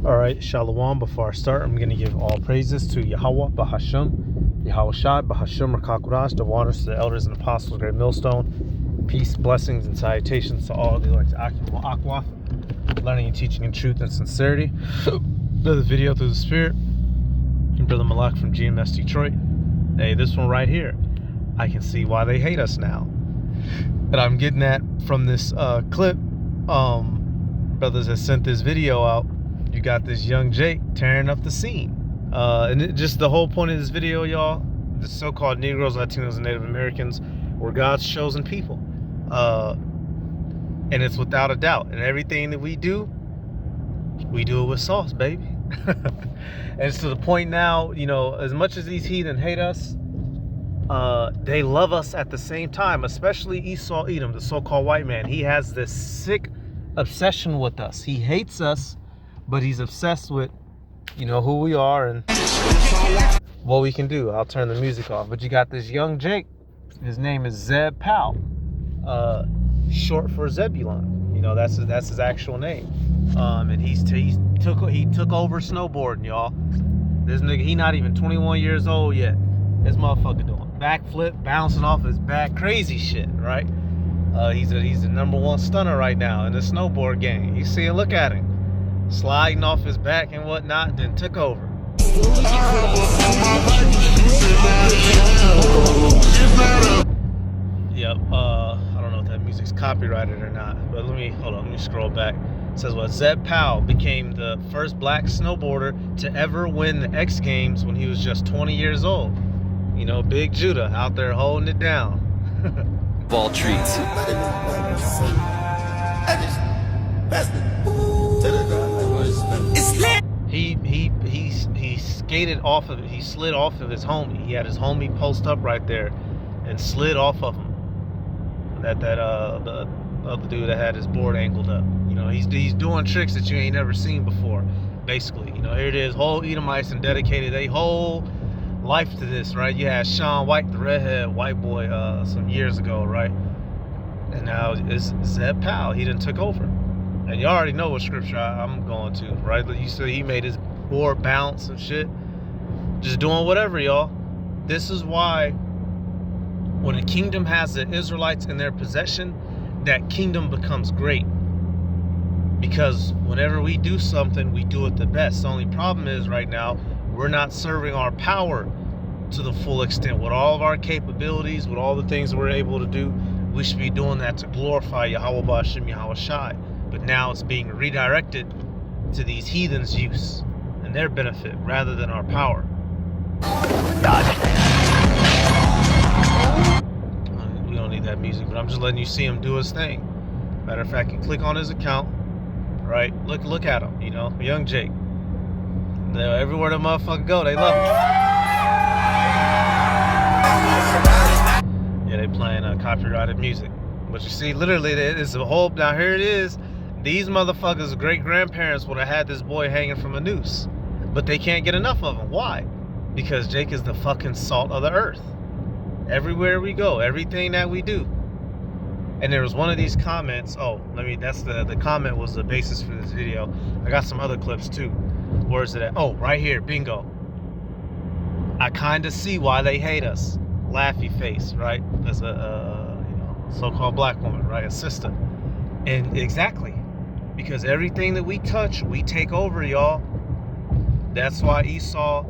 All right, Shalom. Before I start, I'm going to give all praises to Yahweh, Bahasham, Yahweh Shai, Bahasham, Rakakurash, the waters to the elders and apostles, great millstone. Peace, blessings, and salutations to all the elect Aqua, learning and teaching in truth and sincerity. Another video through the Spirit. And Brother Malak from GMS Detroit. Hey, this one right here. I can see why they hate us now. And I'm getting that from this clip. Brothers that sent this video out. You got this young Jake tearing up the scene. Just the whole point of this video, y'all, the so-called Negroes, Latinos, and Native Americans were God's chosen people. And it's without a doubt. And everything that we do it with sauce, baby. And it's to the point now, you know, as much as these heathen hate us, they love us at the same time, especially Esau Edom, the so-called white man. He has this sick obsession with us. He hates us, but he's obsessed with, you know, who we are and what we can do. I'll turn the music off. But you got this young Jake. His name is Zeb Powell, short for Zebulon. You know, that's his actual name. And he took over snowboarding, y'all. This nigga, he not even 21 years old yet. This motherfucker doing backflip, bouncing off his back, crazy shit, right? He's the #1 stunner right now in the snowboard game. You see, look at him. Sliding off his back and whatnot, then took over. Yep, I don't know if that music's copyrighted or not, but let me scroll back. It says what? Zeb Powell became the first black snowboarder to ever win the X Games when he was just 20 years old. You know, Big Judah out there holding it down. Ball treats. He skated off of it. He slid off of his homie. He had his homie post up right there and slid off of him. The other dude that had his board angled up. You know, he's doing tricks that you ain't never seen before. Basically, you know, here it is. Whole Edomites and dedicated a whole life to this, right? You had Sean White, the redhead white boy, some years ago, right? And now it's Zeb Powell. He done took over. And you already know what scripture I'm going to, right? You see he made his board bounce and shit. Just doing whatever, y'all. This is why when a kingdom has the Israelites in their possession, that kingdom becomes great. Because whenever we do something, we do it the best. The only problem is right now, we're not serving our power to the full extent. With all of our capabilities, with all the things we're able to do, we should be doing that to glorify Yahweh Ba'ashem, Yahweh Shai. But now it's being redirected to these heathens' use and their benefit rather than our power. We don't need that music, but I'm just letting you see him do his thing. Matter of fact, you click on his account, right? Look at him, you know, young Jake. Everywhere the motherfucker go, they love him. Yeah, they playing copyrighted music. But you see, literally, it's a whole. Now here it is. These motherfuckers' great-grandparents would have had this boy hanging from a noose. But they can't get enough of him. Why? Because Jake is the fucking salt of the earth. Everywhere we go, everything that we do. And there was one of these comments. That's the comment was the basis for this video. I got some other clips too. Where's it at? Oh, right here, bingo. I kind of see why they hate us. Laughy face, right? As a so-called black woman, right? A sister. And exactly. Because everything that we touch, we take over, y'all. That's why Esau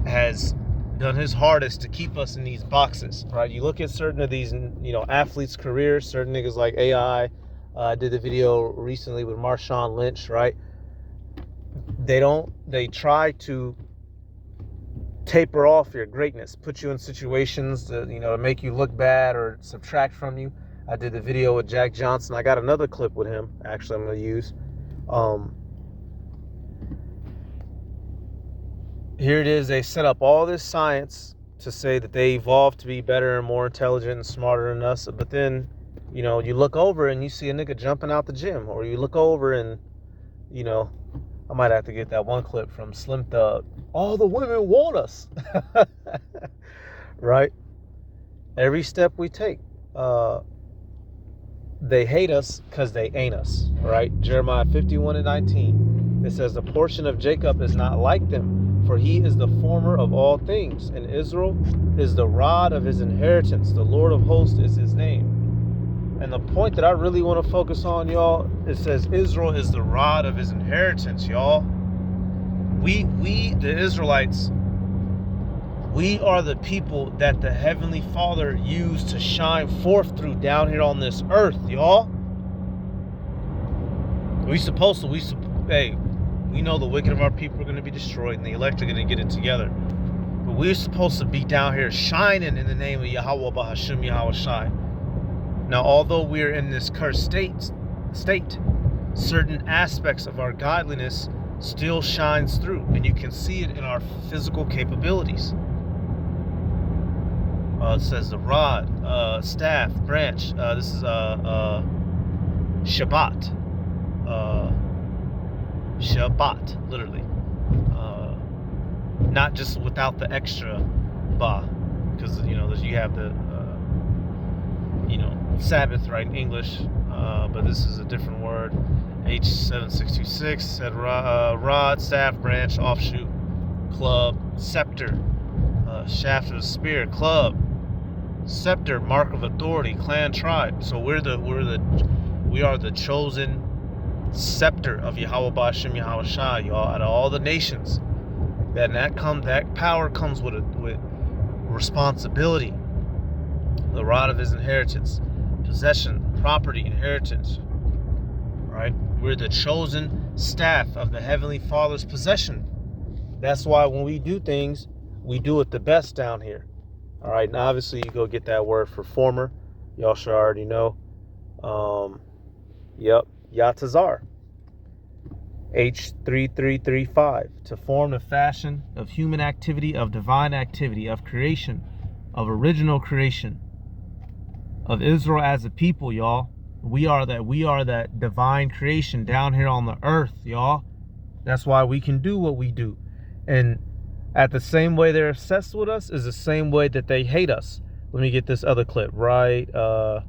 has done his hardest to keep us in these boxes, right? You look at certain of these, you know, athletes' careers, certain niggas like AI. I did a video recently with Marshawn Lynch, right? They try to taper off your greatness, put you in situations to, you know, to make you look bad or subtract from you. I did the video with Jack Johnson. I got another clip with him, actually, I'm going to use. Here it is. They set up all this science to say that they evolved to be better and more intelligent and smarter than us. But then, you know, you look over and you see a nigga jumping out the gym. Or you look over and, you know, I might have to get that one clip from Slim Thug. All the women want us. Right? Every step we take. They hate us because they ain't us. Right? Jeremiah 51:19. It says, the portion of Jacob is not like them, for he is the former of all things, and Israel is the rod of his inheritance. The Lord of hosts is his name. And the point that I really want to focus on, y'all, it says Israel is the rod of his inheritance, y'all. We the Israelites, we are the people that the Heavenly Father used to shine forth through down here on this earth, y'all. Hey, we know the wicked of our people are going to be destroyed and the elect are going to get it together. But we're supposed to be down here shining in the name of Yahweh Bahashim Yahweh Shai. Now, although we're in this cursed state, certain aspects of our godliness still shines through, and you can see it in our physical capabilities. It says the rod, staff, branch. This is Shabbat. Shabbat, literally. Not just without the extra ba, because you have the Sabbath, right, in English, but this is a different word. H7626 said rod, staff, branch, offshoot, club, scepter, shaft of the spear, club, scepter, mark of authority, clan, tribe. So we are the chosen scepter of Yahweh Ba'ashem Yahweh Shai, y'all, out of all the nations. That power comes with responsibility. The rod of his inheritance, possession, property, inheritance. Right? We're the chosen staff of the Heavenly Father's possession. That's why when we do things, we do it the best down here. All right, now obviously you go get that word for former. Y'all should already know. Yatazar. H3335. To form the fashion of human activity, of divine activity, of creation, of original creation, of Israel as a people, y'all. We are that divine creation down here on the earth, y'all. That's why we can do what we do. And at the same way they're obsessed with us is the same way that they hate us. Let me get this other clip, right? Where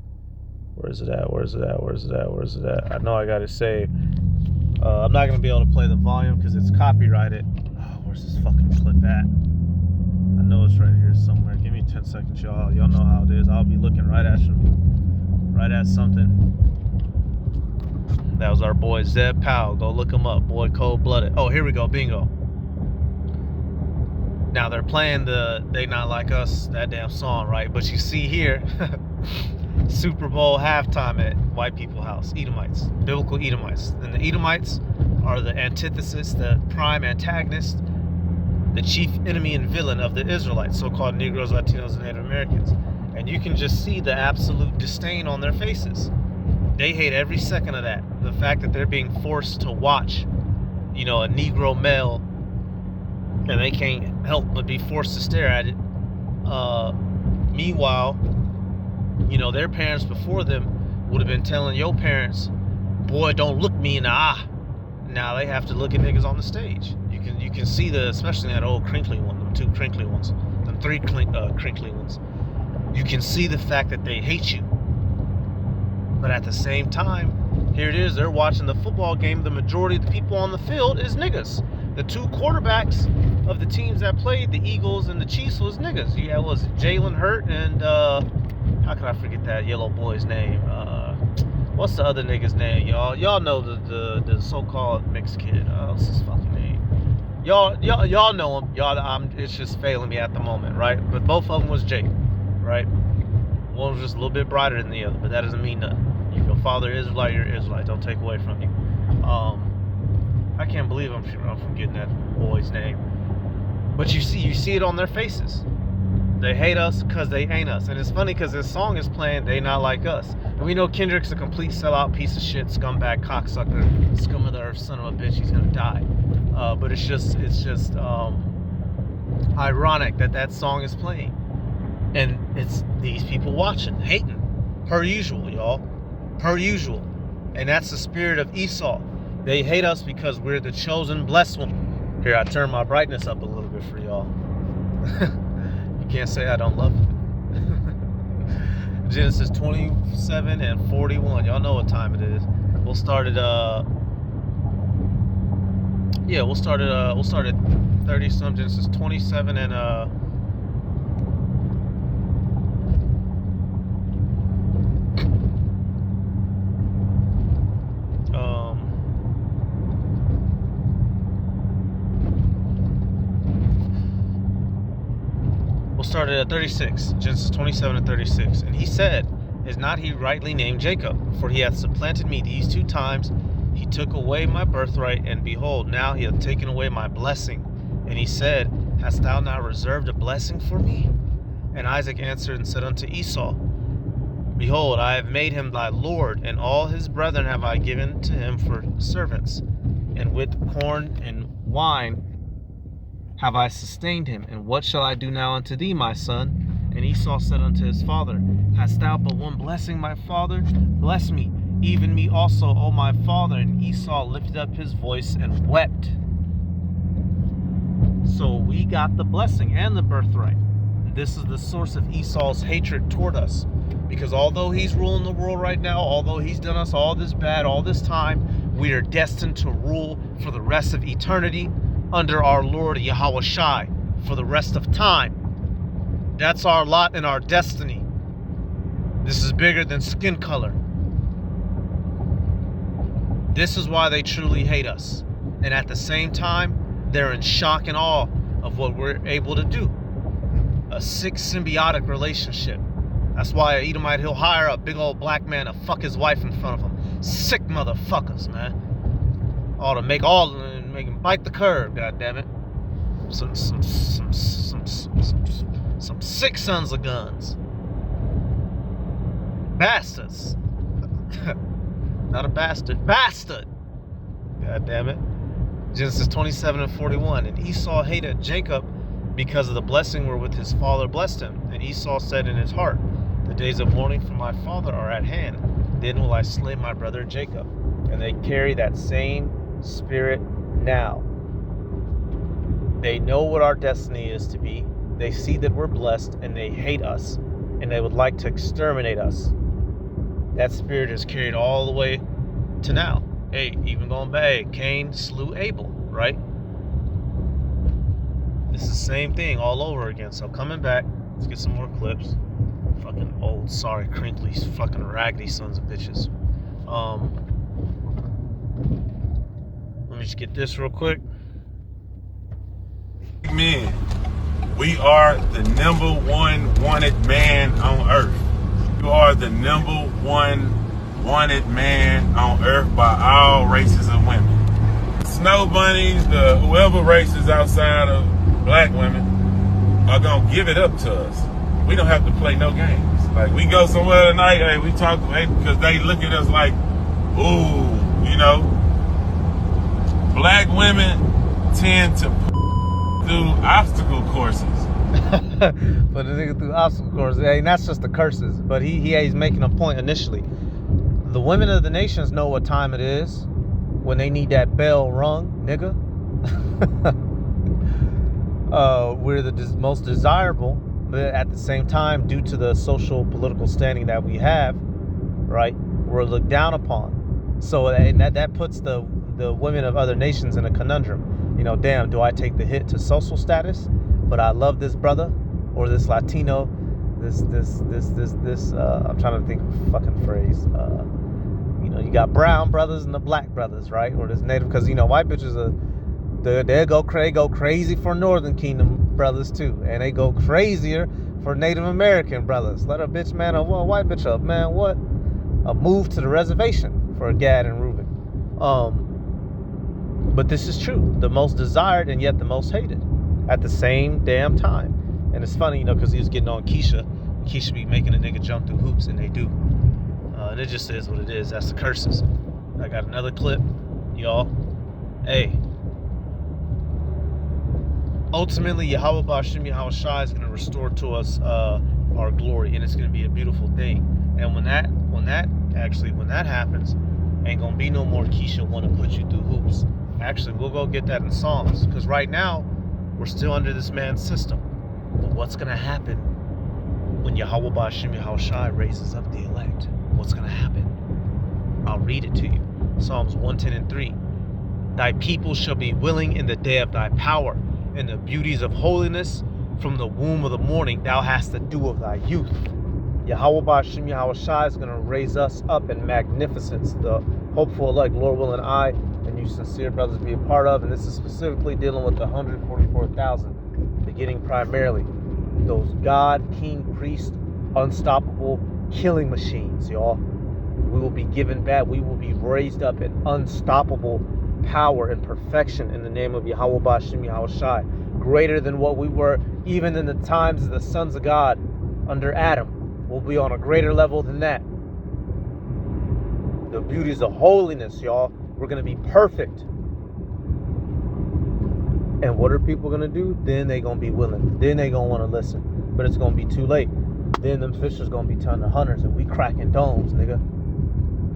is it at? I know I got it saved. I'm not going to be able to play the volume because it's copyrighted. Oh, where's this fucking clip at? I know it's right here somewhere. Give me 10 seconds, y'all. Y'all know how it is. I'll be looking right at something. That was our boy Zeb Powell. Go look him up. Boy, cold-blooded. Oh, here we go. Bingo. Now they're playing the They Not Like Us, that damn song, right? But you see here, Super Bowl halftime at white people house, Edomites, biblical Edomites. And the Edomites are the antithesis, the prime antagonist, the chief enemy and villain of the Israelites, so-called Negroes, Latinos, and Native Americans. And you can just see the absolute disdain on their faces. They hate every second of that. The fact that they're being forced to watch, a Negro male, and they can't help but be forced to stare at it. Meanwhile, their parents before them would have been telling your parents, boy, don't look me in the eye. Now they have to look at niggas on the stage. You can see especially that old crinkly one, them two crinkly ones, them three crinkly ones. You can see the fact that they hate you. But at the same time, here it is, they're watching the football game. The majority of the people on the field is niggas. The two quarterbacks of the teams that played, the Eagles and the Chiefs, was niggas. You had, Jalen Hurt and, how could I forget that yellow boy's name? What's the other nigga's name, y'all? Y'all know the so-called mixed kid. What's his fucking name? Y'all know him. It's just failing me at the moment, right? But both of them was Jake, right? One was just a little bit brighter than the other, but that doesn't mean nothing. If your father is Israelite, you're Israelite. Don't take away from you. I can't believe I'm forgetting that boy's name. But you see it on their faces. They hate us because they ain't us. And it's funny because this song is playing They Not Like Us. And we know Kendrick's a complete sellout, piece of shit, scumbag, cocksucker, scum of the earth, son of a bitch. He's gonna die. But it's just ironic that song is playing. And it's these people watching, hating. Per usual, y'all. Per usual. And that's the spirit of Esau. They hate us because we're the chosen blessed one. Here, I turn my brightness up a little bit for y'all. You can't say I don't love you. Genesis 27 and 41. Y'all know what time it is. We'll start at Yeah, we'll start at 30 some, Genesis 27 and we'll start at 36, Genesis 27 and 36. And he said, is not he rightly named Jacob? For he hath supplanted me these 2 times. He took away my birthright, and behold, now he hath taken away my blessing. And he said, hast thou not reserved a blessing for me? And Isaac answered and said unto Esau, behold, I have made him thy lord, and all his brethren have I given to him for servants. And with corn and wine have I sustained him. And what shall I do now unto thee, my son? And Esau said unto his father, hast thou but one blessing, my father? Bless me, even me also, O my father. And Esau lifted up his voice and wept. So we got the blessing and the birthright. This is the source of Esau's hatred toward us. Because although he's ruling the world right now, although he's done us all this bad, all this time, we are destined to rule for the rest of eternity under our Lord Yahweh Shai for the rest of time. That's our lot and our destiny. This is bigger than skin color. This is why they truly hate us. And at the same time, they're in shock and awe of what we're able to do. A sick symbiotic relationship. That's why an Edomite, he'll hire a big old black man to fuck his wife in front of him. Sick motherfuckers, man. Ought to make him bite the curb, goddammit. Some sick sons of guns. Bastards. Not a bastard. Bastard! Goddammit. Genesis 27 and 41. And Esau hated Jacob because of the blessing wherewith his father blessed him. And Esau said in his heart, the days of mourning for my father are at hand. Then will I slay my brother Jacob. And they carry that same spirit now. They know what our destiny is to be. They see that we're blessed and they hate us. And they would like to exterminate us. That spirit is carried all the way to now. Hey, even going back, hey, Cain slew Abel, right? This is the same thing all over again. So coming back, let's get some more clips. Fucking old, sorry, crinkly, fucking raggedy sons of bitches. Let me just get this real quick. Men, we are the number one wanted man on earth. You are the number one wanted man on earth by all races of women. Snow bunnies, whoever races outside of black women are gonna give it up to us. We don't have to play no games. Like, we go somewhere tonight, hey, we talk, hey, because they look at us like, ooh, you know. Black women tend to through obstacle courses. But the nigga through obstacle courses, and that's just the curses. But he's making a point initially. The women of the nations know what time it is when they need that bell rung, nigga. We're the most desirable, but at the same time, due to the social political standing that we have, right, we're looked down upon. So and that puts the women of other nations in a conundrum. You know, damn, do I take the hit to social status, but I love this brother or this Latino, this I'm trying to think of a fucking phrase. You know, you got brown brothers and the black brothers, right? Or this native, because, you know, white bitches they go crazy for Northern Kingdom brothers too, and they go crazier for Native American brothers. Let a bitch man a white bitch up, man. What? A move to the reservation for Gad and Reuben. But this is true. The most desired and yet the most hated at the same damn time. And it's funny, you know, because he was getting on Keisha. Keisha be making a nigga jump through hoops, and they do. And it just is what it is. That's the curses. I got another clip, y'all. Hey. Ultimately, Yahweh Bashim Yahweh Shai is going to restore to us our glory, and it's going to be a beautiful thing. And when that happens, ain't going to be no more Keisha want to put you through hoops. Actually, we'll go get that in Psalms, because right now we're still under this man's system. But what's going to happen when Yahweh Bashim Yahweh Shai raises up the elect? What's going to happen? I'll read it to you. Psalms 110 and 3. Thy people shall be willing in the day of thy power, and the beauties of holiness from the womb of the morning thou hast the dew of thy youth. Yahweh Ba'Shem Yahweh Shai is going to raise us up in magnificence. The hopeful elect, Lord willing, I and you sincere brothers be a part of. And this is specifically dealing with the 144,000, beginning primarily those God, king, priest, unstoppable killing machines, y'all. We will be given back. We will be raised up in unstoppable power and perfection in the name of Yahweh Ba'Shem Yahweh Shai, greater than what we were even in the times of the sons of God under Adam. We'll be on a greater level than that. The beauties of holiness, y'all. We're going to be perfect. And what are people going to do? Then they're going to be willing. Then they're going to want to listen. But it's going to be too late. Then them fishers going to be turned to hunters, and we cracking domes, nigga.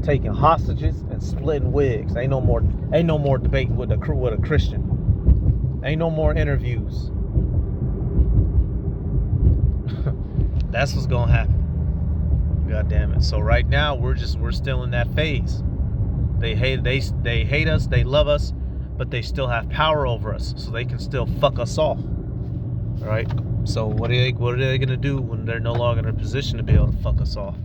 Taking hostages and splitting wigs. Ain't no more debating with a Christian. Ain't no more interviews. That's what's going to happen. God damn it. So right now we're still in that phase. They hate us, they love us, but they still have power over us, so they can still fuck us off. All right? So what are they going to do when they're no longer in a position to be able to fuck us off?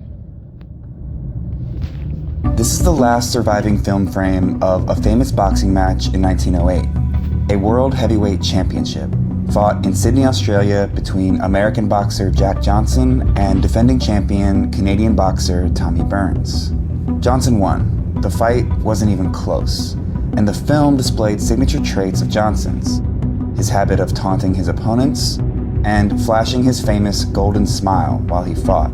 This is the last surviving film frame of a famous boxing match in 1908, a World Heavyweight Championship, fought in Sydney, Australia between American boxer Jack Johnson and defending champion Canadian boxer Tommy Burns. Johnson won. The fight wasn't even close, and the film displayed signature traits of Johnson's: his habit of taunting his opponents and flashing his famous golden smile while he fought.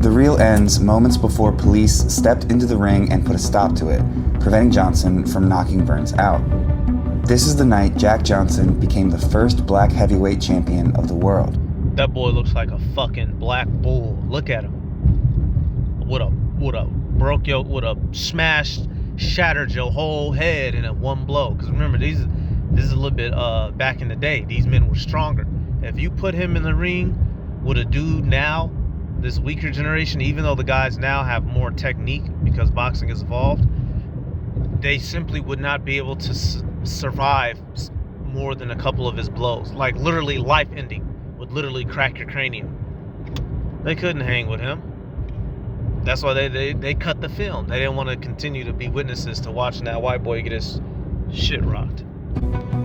The reel ends moments before police stepped into the ring and put a stop to it, preventing Johnson from knocking Burns out. This is the night Jack Johnson became the first black heavyweight champion of the world. That boy looks like a fucking black bull. Look at him. Would have shattered your whole head in a one blow. Because remember, this is a little bit back in the day. These men were stronger. If you put him in the ring with a dude now, this weaker generation, even though the guys now have more technique because boxing has evolved, they simply would not be able to survive more than a couple of his blows. Like literally life-ending, would literally crack your cranium. They couldn't hang with him. That's why they cut the film. They didn't want to continue to be witnesses to watching that white boy get his shit rocked.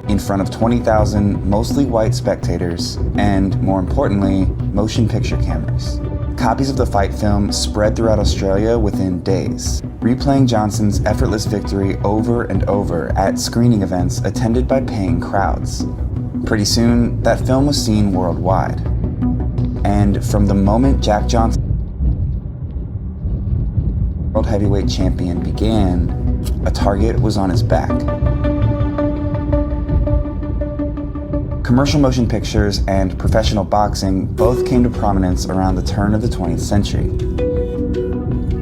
In front of 20,000 mostly white spectators and, more importantly, motion picture cameras. Copies of the fight film spread throughout Australia within days, replaying Johnson's effortless victory over and over at screening events attended by paying crowds. Pretty soon, that film was seen worldwide. And from the moment Jack Johnson, World Heavyweight Champion, began, a target was on his back. Commercial motion pictures and professional boxing both came to prominence around the turn of the 20th century.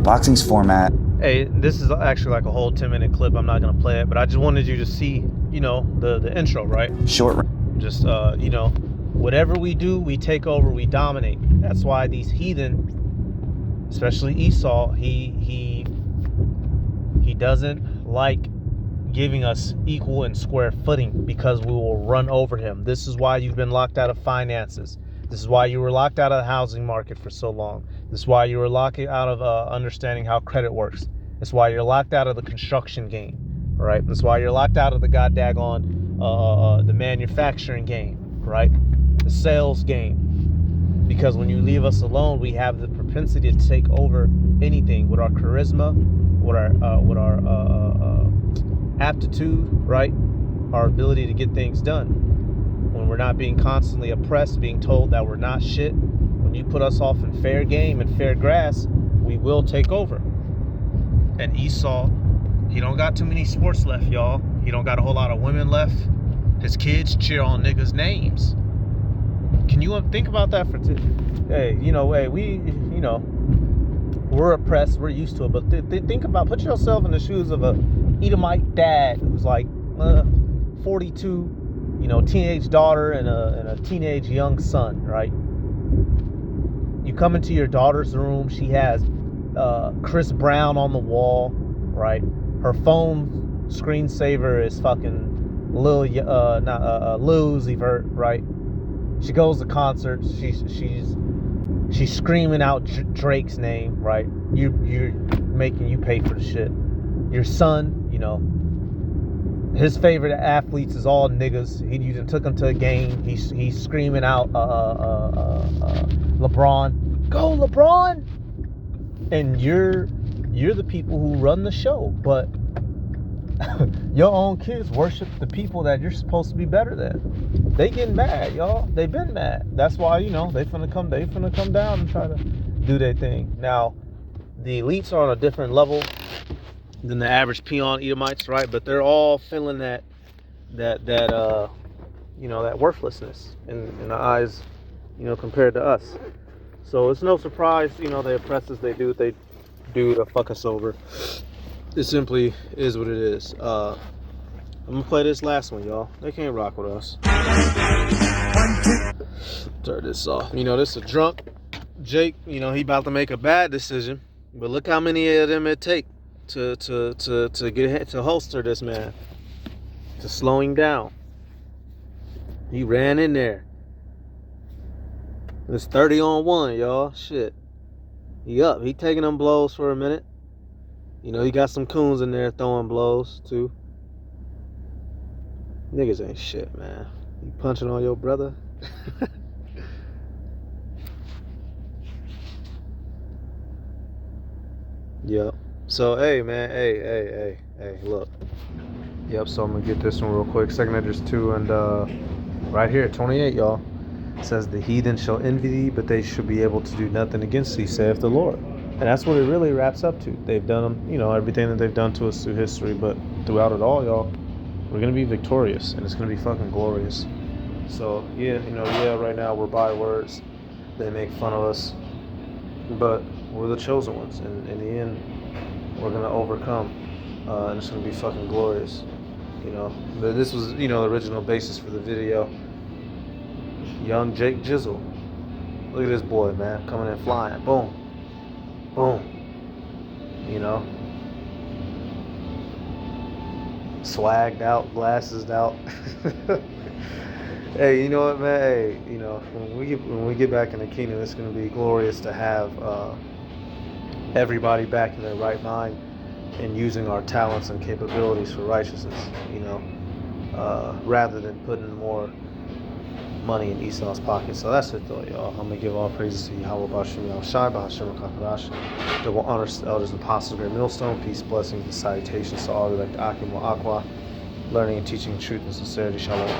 Boxing's format... Hey, this is actually like a whole 10-minute clip. I'm not going to play it, but I just wanted you to see, the intro, right? Short... Just, whatever we do, we take over, we dominate. That's why these heathen, especially Esau, he doesn't like giving us equal and square footing, because we will run over him. This is why you've been locked out of finances. This is why you were locked out of the housing market for so long. This is why you were locked out of understanding how credit works. This is why you're locked out of the construction game. All right. This is why you're locked out of the the manufacturing game, right? The sales game. Because when you leave us alone, we have the propensity to take over anything with our charisma, with our aptitude, right? Our ability to get things done. When we're not being constantly oppressed, being told that we're not shit, when you put us off in fair game and fair grass, we will take over. And Esau, he don't got too many sports left, y'all. He don't got a whole lot of women left. His kids cheer on niggas' names. Can you think about that for we're oppressed, we're used to it, but think about, put yourself in the shoes of a Edomite dad who's like 42, teenage daughter and a teenage young son, right? You come into your daughter's room, she has Chris Brown on the wall, right? Her phone screensaver is fucking Lil Uzi Vert, right? She goes to concerts. She's screaming out Drake's name, right? You're making you pay for the shit. Your son, you know, his favorite athletes is all niggas. You done took him to a game. He's screaming out LeBron, go LeBron, and you're the people who run the show, but your own kids worship the people that you're supposed to be better than. They getting mad, y'all. They been mad. That's why, you know, they finna come down and try to do their thing. Now, the elites are on a different level than the average peon Edomites, right? But they're all feeling that you know, that worthlessness in the eyes, you know, compared to us. So it's no surprise, you know, they oppress us. They do what they do to fuck us over. It simply is what it is. I'm gonna play this last one, y'all. They can't rock with us. Turn this off. You know, this is a drunk Jake. You know, he about to make a bad decision, but look how many of them it take to get to holster this man, to slow him down. He ran in there. It's 30 on 1, y'all. Shit. He up. He taking them blows for a minute. You know, he got some coons in there throwing blows, too. Niggas ain't shit, man. You punching on your brother? Yep. So, hey, man. Hey, look. Yep, so I'm going to get this one real quick. 2 Edges 2, and right here, 28, y'all. It says, the heathen shall envy thee, but they shall be able to do nothing against thee, saith the Lord. And that's what it really wraps up to. They've done, you know, everything that they've done to us through history, but throughout it all, y'all, we're going to be victorious, and it's going to be fucking glorious. So, yeah, you know, yeah, right now we're bywords. They make fun of us, but we're the chosen ones, and in the end, we're going to overcome, and it's going to be fucking glorious. You know, this was, you know, the original basis for the video. Young Jake Jizzle. Look at this boy, man, coming in flying. Boom. Boom. You know, swagged out, glasses out. Hey, you know what, man? Hey, you know, when we get back in the kingdom, it's going to be glorious to have everybody back in their right mind and using our talents and capabilities for righteousness. You know, rather than putting more money in Esau's pocket. So that's it, though, y'all. I'm gonna give all praises to Yahweh Bashim Yahushai, Bahashim Kakadash. The honor to the elders and apostles, great millstone, peace, blessings, and salutations to all who like to Akim wa Aqua, learning and teaching truth and sincerity. Shalom.